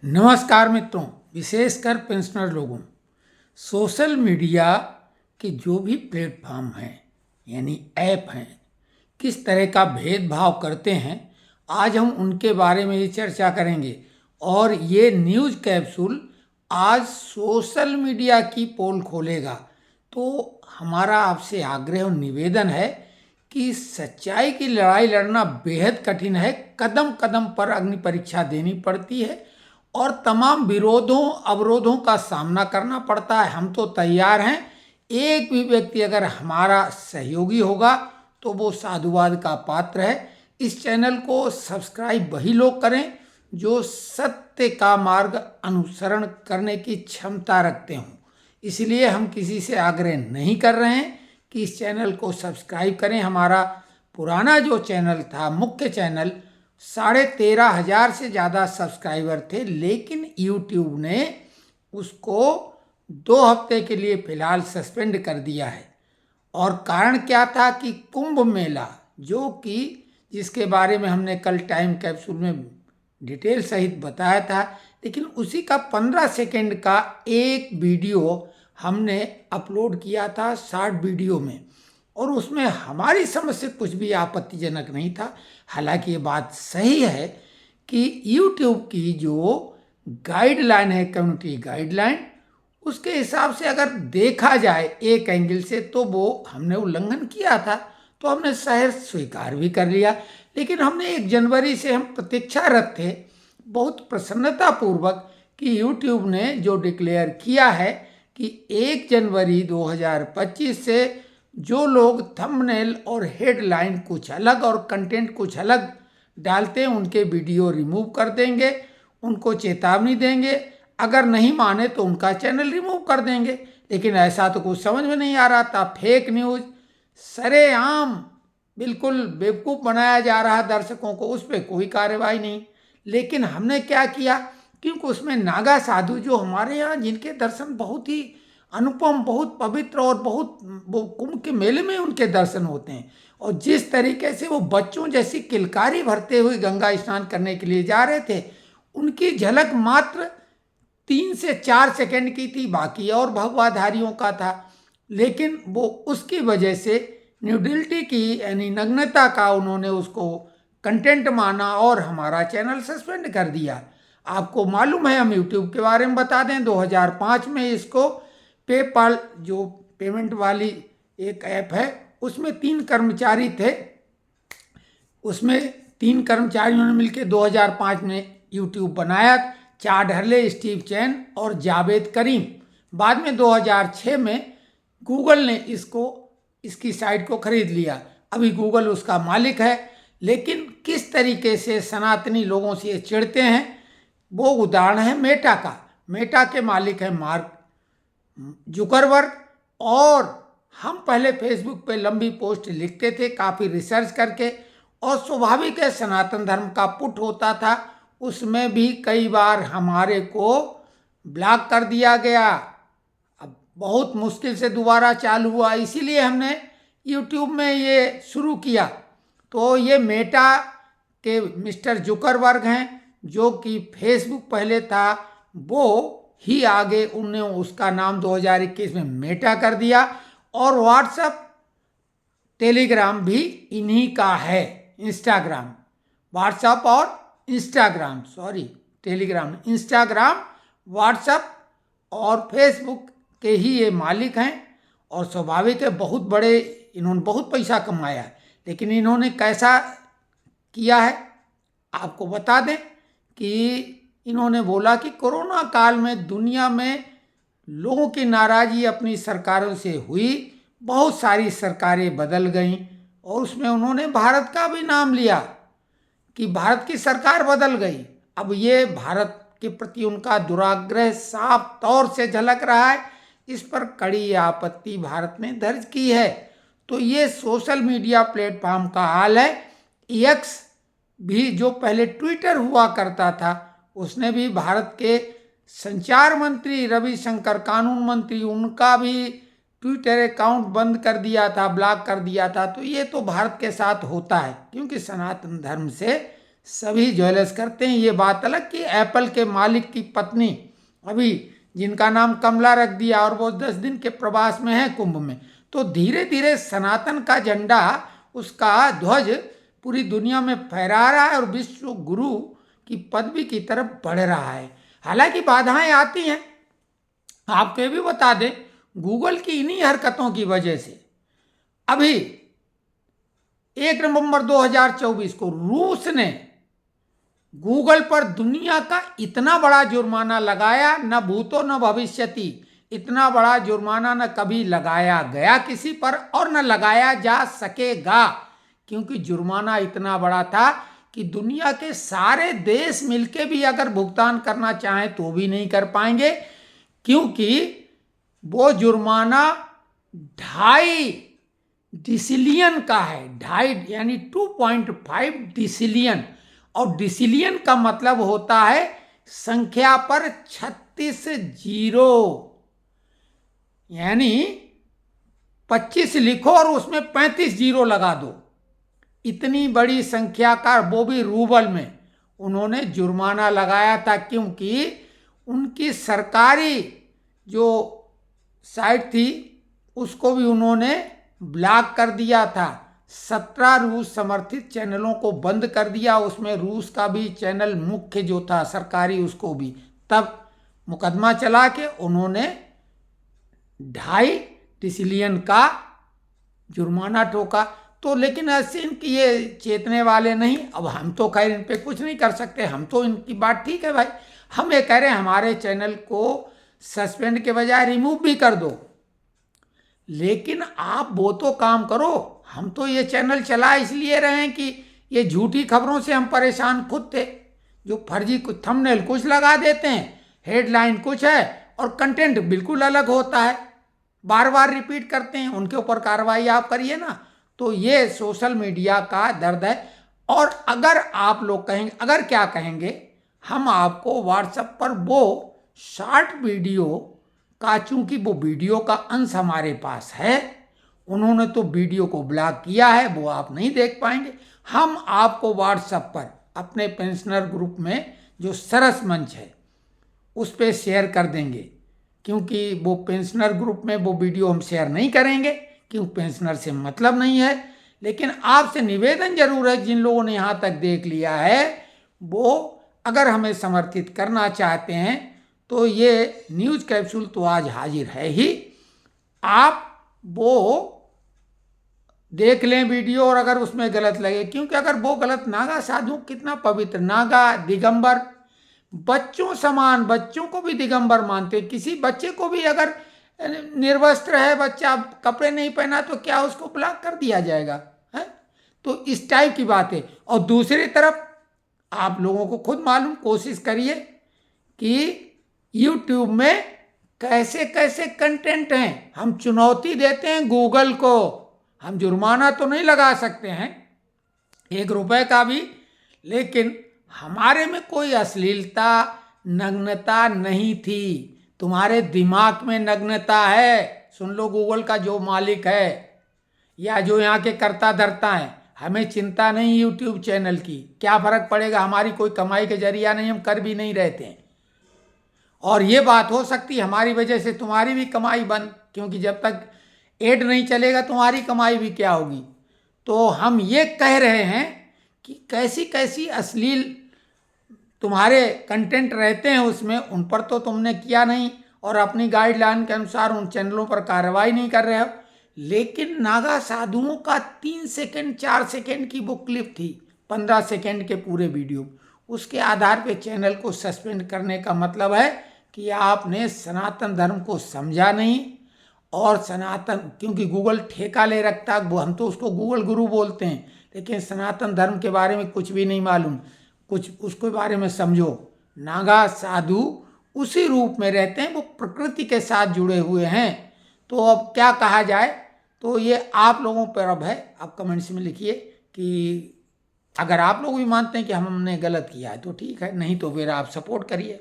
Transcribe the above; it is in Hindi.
नमस्कार मित्रों, विशेषकर पेंशनर लोगों। सोशल मीडिया के जो भी प्लेटफॉर्म हैं यानी ऐप हैं, किस तरह का भेदभाव करते हैं, आज हम उनके बारे में ही चर्चा करेंगे। और ये न्यूज़ कैप्सूल आज सोशल मीडिया की पोल खोलेगा। तो हमारा आपसे आग्रह और निवेदन है कि सच्चाई की लड़ाई लड़ना बेहद कठिन है, कदम कदम पर अग्नि परीक्षा देनी पड़ती है और तमाम विरोधों अवरोधों का सामना करना पड़ता है। हम तो तैयार हैं। एक भी व्यक्ति अगर हमारा सहयोगी होगा तो वो साधुवाद का पात्र है। इस चैनल को सब्सक्राइब वही लोग करें जो सत्य का मार्ग अनुसरण करने की क्षमता रखते हों। इसलिए हम किसी से आग्रह नहीं कर रहे हैं कि इस चैनल को सब्सक्राइब करें। हमारा पुराना जो चैनल था, मुख्य चैनल, 13,500 से ज़्यादा सब्सक्राइबर थे, लेकिन यूट्यूब ने उसको 2 हफ्ते के लिए फ़िलहाल सस्पेंड कर दिया है। और कारण क्या था कि कुंभ मेला, जो कि जिसके बारे में हमने कल टाइम कैप्सूल में डिटेल सहित बताया था, लेकिन उसी का 15 सेकेंड का एक वीडियो हमने अपलोड किया था शॉर्ट वीडियो में, और उसमें हमारी समझ से कुछ भी आपत्तिजनक नहीं था। हालांकि ये बात सही है कि YouTube की जो गाइडलाइन है, कम्युनिटी गाइडलाइन, उसके हिसाब से अगर देखा जाए एक एंगल से तो वो हमने उल्लंघन किया था, तो हमने शहर स्वीकार भी कर लिया। लेकिन हमने 1 जनवरी से हम प्रतीक्षारत थे बहुत प्रसन्नतापूर्वक कि YouTube ने जो डिक्लेयर किया है कि 1 जनवरी 2025 से जो लोग थंबनेल और हेडलाइन कुछ अलग और कंटेंट कुछ अलग डालते हैं उनके वीडियो रिमूव कर देंगे, उनको चेतावनी देंगे। अगर नहीं माने तो उनका चैनल रिमूव कर देंगे। लेकिन ऐसा तो कुछ समझ में नहीं आ रहा था। फेक न्यूज़ सरेआम बिल्कुल बेवकूफ़ बनाया जा रहा दर्शकों को, उस पर कोई कार्रवाई नहीं। लेकिन हमने क्या किया, क्योंकि उसमें नागा साधु जो हमारे यहाँ, जिनके दर्शन बहुत ही अनुपम, बहुत पवित्र और बहुत, वो कुंभ के मेले में उनके दर्शन होते हैं, और जिस तरीके से वो बच्चों जैसी किलकारी भरते हुए गंगा स्नान करने के लिए जा रहे थे, उनकी झलक मात्र 3 से 4 सेकंड की थी, बाकी और भगवाधारियों का था। लेकिन वो उसकी वजह से न्यूडिलिटी की यानी नग्नता का उन्होंने उसको कंटेंट माना और हमारा चैनल सस्पेंड कर दिया। आपको मालूम है, हम यूट्यूब के बारे में बता दें, 2005 में इसको पेपाल जो पेमेंट वाली एक ऐप है, उसमें 3 कर्मचारी थे। उसमें 3 कर्मचारियों ने मिलकर 2005 में यूट्यूब बनाया। चाडहरले, स्टीव चैन और जावेद करीम। बाद में 2006 में गूगल ने इसकी साइट को खरीद लिया। अभी गूगल उसका मालिक है। लेकिन किस तरीके से सनातनी लोगों से ये चिढ़ते हैं, वो उदाहरण है मेटा का। मेटा के मालिक है मार्क जुकरबर्ग। और हम पहले फेसबुक पे लंबी पोस्ट लिखते थे काफ़ी रिसर्च करके, और स्वाभाविक है सनातन धर्म का पुट होता था, उसमें भी कई बार हमारे को ब्लॉक कर दिया गया। अब बहुत मुश्किल से दोबारा चालू हुआ, इसीलिए हमने यूट्यूब में ये शुरू किया। तो ये मेटा के मिस्टर जुकरबर्ग हैं, जो कि फेसबुक पहले था, वो ही आगे उन्होंने उसका नाम 2021 में मेटा कर दिया। और व्हाट्सएप, टेलीग्राम भी इन्हीं का है। इंस्टाग्राम, व्हाट्सएप और Instagram, sorry Telegram, Instagram, WhatsApp और फेसबुक के ही ये मालिक हैं। और स्वाभाविक है बहुत बड़े, इन्होंने बहुत पैसा कमाया है। लेकिन इन्होंने कैसा किया है आपको बता दें कि इन्होंने बोला कि कोरोना काल में दुनिया में लोगों की नाराज़गी अपनी सरकारों से हुई, बहुत सारी सरकारें बदल गईं, और उसमें उन्होंने भारत का भी नाम लिया कि भारत की सरकार बदल गई। अब ये भारत के प्रति उनका दुराग्रह साफ तौर से झलक रहा है। इस पर कड़ी आपत्ति भारत ने दर्ज की है। तो ये सोशल मीडिया प्लेटफॉर्म का हाल है। एक्स भी, जो पहले ट्विटर हुआ करता था, उसने भी भारत के संचार मंत्री रविशंकर, कानून मंत्री, उनका भी ट्विटर अकाउंट बंद कर दिया था, ब्लॉक कर दिया था। तो ये तो भारत के साथ होता है, क्योंकि सनातन धर्म से सभी ज्वेलर्स करते हैं। ये बात अलग कि एप्पल के मालिक की पत्नी अभी जिनका नाम कमला रख दिया और वो 10 दिन के प्रवास में है कुंभ में। तो धीरे धीरे सनातन का झंडा, उसका ध्वज पूरी दुनिया में फहरा रहा है और विश्व गुरु की पदवी की तरफ बढ़ रहा है। हालांकि बाधाएं आती हैं। आपको ये भी बता दें, गूगल की इन्हीं हरकतों की वजह से अभी 1 नवंबर 2024 को रूस ने गूगल पर दुनिया का इतना बड़ा जुर्माना लगाया, न भूतो न भविष्यति। इतना बड़ा जुर्माना न कभी लगाया गया किसी पर और न लगाया जा सकेगा, क्योंकि जुर्माना इतना बड़ा था कि दुनिया के सारे देश मिलके भी अगर भुगतान करना चाहें तो भी नहीं कर पाएंगे, क्योंकि वो जुर्माना 2.5 डिसिलियन का है। 2.5 यानी 2.5 डिसिलियन। और डिसिलियन का मतलब होता है संख्या पर 36 जीरो, यानी 25 लिखो और उसमें 35 जीरो लगा दो। इतनी बड़ी संख्या का, वो भी रूबल में, उन्होंने जुर्माना लगाया था, क्योंकि उनकी सरकारी जो साइट थी उसको भी उन्होंने ब्लॉक कर दिया था। 17 रूस समर्थित चैनलों को बंद कर दिया, उसमें रूस का भी चैनल मुख्य जो था सरकारी उसको भी। तब मुकदमा चला के उन्होंने 2.5 डिसिलियन का जुर्माना ठोका। तो लेकिन ऐसे इनकी ये चेतने वाले नहीं। अब हम तो खैर इन पे कुछ नहीं कर सकते, हम तो इनकी बात ठीक है भाई। हम ये कह रहे हैं हमारे चैनल को सस्पेंड के बजाय रिमूव भी कर दो, लेकिन आप वो तो काम करो। हम तो ये चैनल चला इसलिए रहे हैं कि ये झूठी खबरों से हम परेशान खुद थे, जो फर्जी कुछ थंबनेल कुछ लगा देते हैं, हेडलाइन कुछ है और कंटेंट बिल्कुल अलग होता है, बार बार रिपीट करते हैं। उनके ऊपर कार्रवाई आप करिए ना। तो ये सोशल मीडिया का दर्द है। और अगर आप लोग कहेंगे, अगर क्या कहेंगे, हम आपको व्हाट्सएप पर वो शॉर्ट वीडियो का, चूंकि वो वीडियो का अंश हमारे पास है, उन्होंने तो वीडियो को ब्लॉक किया है, वो आप नहीं देख पाएंगे। हम आपको व्हाट्सएप पर अपने पेंशनर ग्रुप में जो सरस मंच है उस पर शेयर कर देंगे, क्योंकि वो पेंशनर ग्रुप में वो वीडियो हम शेयर नहीं करेंगे, क्योंकि पेंशनर से मतलब नहीं है। लेकिन आपसे निवेदन जरूर है, जिन लोगों ने यहाँ तक देख लिया है, वो अगर हमें समर्थित करना चाहते हैं तो ये न्यूज़ कैप्सूल तो आज हाजिर है ही। आप वो देख लें वीडियो, और अगर उसमें गलत लगे, क्योंकि अगर वो गलत, नागा साधु कितना पवित्र, नागा दिगंबर, बच्चों समान, बच्चों को भी दिगंबर मानते। किसी बच्चे को भी अगर निर्वस्त्र है बच्चा, कपड़े नहीं पहना, तो क्या उसको ब्लॉक कर दिया जाएगा है? तो इस टाइप की बात है। और दूसरी तरफ आप लोगों को खुद मालूम, कोशिश करिए कि YouTube में कैसे कैसे कंटेंट हैं। हम चुनौती देते हैं गूगल को, हम जुर्माना तो नहीं लगा सकते हैं 1 रुपए का भी, लेकिन हमारे में कोई अश्लीलता, नग्नता नहीं थी। तुम्हारे दिमाग में नग्नता है। सुन लो, गूगल का जो मालिक है या जो यहाँ के कर्ता धर्ता हैं, हमें चिंता नहीं यूट्यूब चैनल की, क्या फर्क पड़ेगा, हमारी कोई कमाई के जरिया नहीं, हम कर भी नहीं रहते हैं। और ये बात हो सकती है हमारी वजह से तुम्हारी भी कमाई बंद, क्योंकि जब तक एड नहीं चलेगा तुम्हारी कमाई भी क्या होगी। तो हम ये कह रहे हैं कि कैसी कैसी अश्लील तुम्हारे कंटेंट रहते हैं उसमें, उन पर तो तुमने किया नहीं और अपनी गाइडलाइन के अनुसार उन चैनलों पर कार्रवाई नहीं कर रहे हो। लेकिन नागा साधुओं का 3 सेकंड 4 सेकंड की वो क्लिप थी, 15 सेकंड के पूरे वीडियो, उसके आधार पे चैनल को सस्पेंड करने का मतलब है कि आपने सनातन धर्म को समझा नहीं। और सनातन, क्योंकि गूगल ठेका ले रखता है, हम तो उसको गूगल गुरु बोलते हैं, लेकिन सनातन धर्म के बारे में कुछ भी नहीं मालूम, कुछ उसके बारे में समझो। नागा साधु उसी रूप में रहते हैं, वो प्रकृति के साथ जुड़े हुए हैं। तो अब क्या कहा जाए, तो ये आप लोगों पर अब है। आप कमेंट्स में लिखिए कि अगर आप लोग भी मानते हैं कि हमने गलत किया है तो ठीक है, नहीं तो फिर आप सपोर्ट करिए।